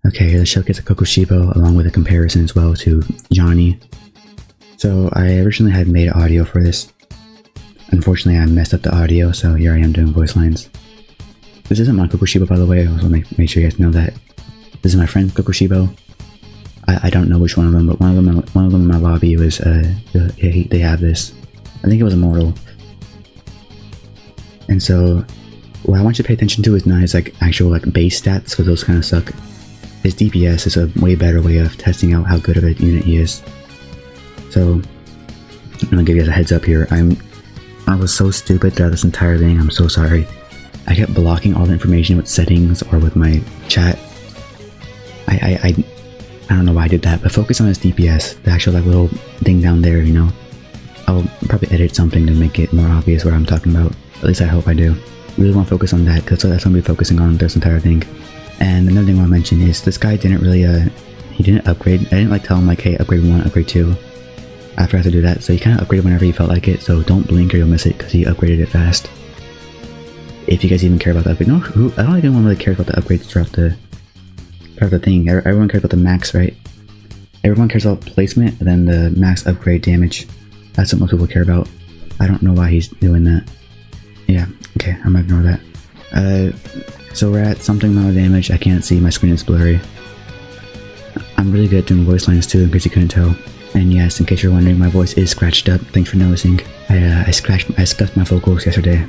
Okay, here's a showcase of Kokushibo along with a comparison as well to Johnny. So I originally had made audio for this. Unfortunately, I messed up the audio, so here I am doing voice lines. This isn't my Kokushibo, by the way. I also make sure you guys know that. This is my friend Kokushibo. I don't know which one of them, but one of them in my lobby was they have this. I think it was Immortal. And so what I want you to pay attention to is not his like actual like base stats, because those kind of suck. His DPS is a way better way of testing out how good of a unit he is. So I'm gonna give you guys a heads up here. I was so stupid throughout this entire thing. I'm so sorry. I kept blocking all the information with settings or with my chat. I don't know why I did that, but focus on his DPS, the actual like little thing down there, you know. I'll probably edit something to make it more obvious what I'm talking about. At least I hope I do. Really want to focus on that, because that's what I'm focusing on this entire thing. And another thing I want to mention is this guy didn't really, he didn't upgrade. I didn't like tell him like, hey, upgrade 1, upgrade 2. I forgot to do that, so he kind of upgraded whenever he felt like it, so don't blink or you'll miss it, because he upgraded it fast. If you guys even care about the upgrade. No, I don't think anyone really cares about the upgrades throughout the thing. Everyone cares about the max, right? Everyone cares about placement, and then the max upgrade damage. That's what most people care about. I don't know why he's doing that. Yeah, okay, I'm gonna ignore that. So we're at something amount of damage. I can't see, my screen is blurry. I'm really good at doing voice lines too, in case you couldn't tell. And yes, in case you're wondering, my voice is scratched up. Thanks for noticing. I scuffed my vocals yesterday,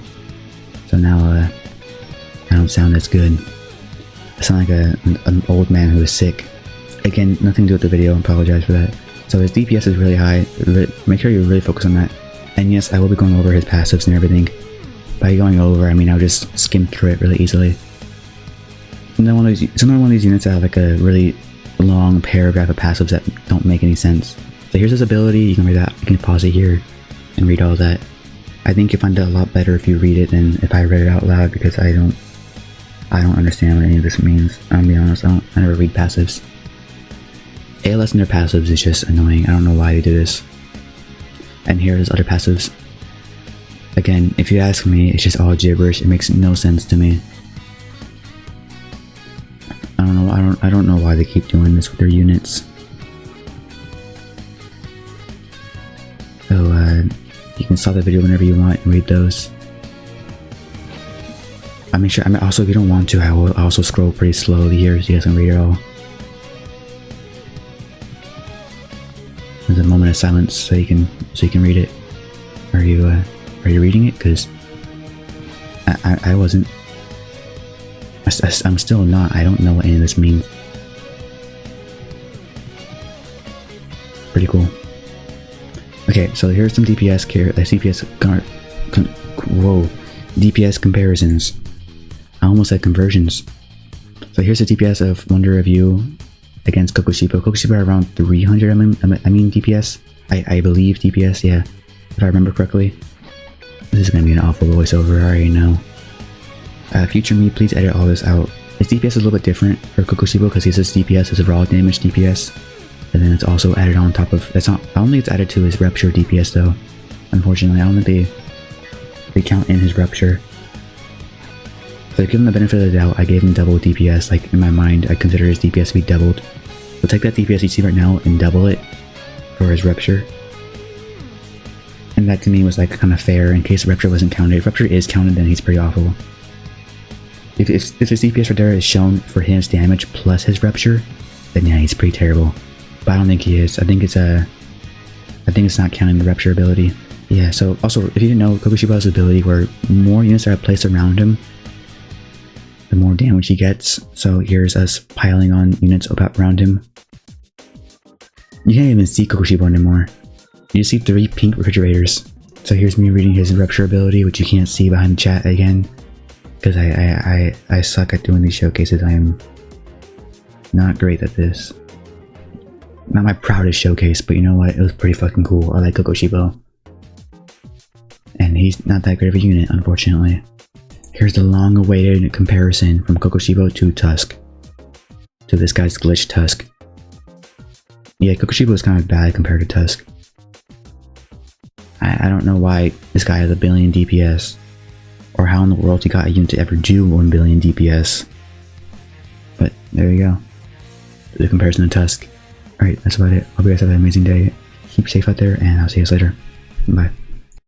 so now I don't sound as good. I sound like an old man who is sick. Again, nothing to do with the video. I apologize for that. So his DPS is really high. Make sure you really focus on that. And yes, I will be going over his passives and everything. By going over, I mean I'll just skim through it really easily. It's another one of these units that have like a really long paragraph of passives that don't make any sense. So here's his ability. You can read that. You can pause it here and read all that. I think you'll find it a lot better if you read it than if I read it out loud, because I don't understand what any of this means. I'll be honest, I never read passives. ALS and their passives is just annoying. I don't know why they do this. And here's other passives. Again, if you ask me, it's just all gibberish. It makes no sense to me. I don't know why they keep doing this with their units. So you can stop the video whenever you want and read those. I make sure. I mean, also, if you don't want to, I will also scroll pretty slowly here so you guys can read it all. There's a moment of silence so you can read it. Are you reading it? Because I wasn't. I'm still not. I don't know what any of this means. Pretty cool. Okay, so here's some DPS DPS comparisons. I almost said conversions. So here's the DPS of Wonder of You against Kokushibo. Kokushibo around 300. I mean DPS. I believe DPS. Yeah, if I remember correctly. This is gonna be an awful voiceover. I already know. Future me, please edit all this out. His DPS is a little bit different for Kokushibo because his DPS is a raw damage DPS, and then it's also added on top of. That's not. I don't think it's added to his rupture DPS though. Unfortunately, I don't think they count in his rupture. So to give him the benefit of the doubt, I gave him double DPS. Like in my mind, I consider his DPS to be doubled. So take that DPS you see right now and double it for his rupture. And that to me was like kind of fair in case rupture wasn't counted. If rupture is counted, then he's pretty awful. If his DPS right there is shown for his damage plus his rupture, then yeah, he's pretty terrible. But I don't think he is. I think it's not counting the rupture ability. Yeah. So also, if you didn't know, Kokushibo has an ability where more units are placed around him, the more damage he gets. So here's us piling on units around him. You can't even see Kokushibo anymore. You see 3 pink refrigerators. So here's me reading his rupture ability, which you can't see behind the chat again. Because I suck at doing these showcases. I am not great at this. Not my proudest showcase, but you know what? It was pretty fucking cool. I like Kokushibo. And he's not that great of a unit, unfortunately. Here's the long-awaited comparison from Kokushibo to Tusk. To this guy's glitch Tusk. Yeah, Kokushibo is kind of bad compared to Tusk. I don't know why this guy has 1 billion DPS. Or how in the world he got a unit to ever do 1 billion DPS. But there you go. the comparison to Tusk. Alright, that's about it. Hope you guys have an amazing day. Keep safe out there, and I'll see you guys later. Bye.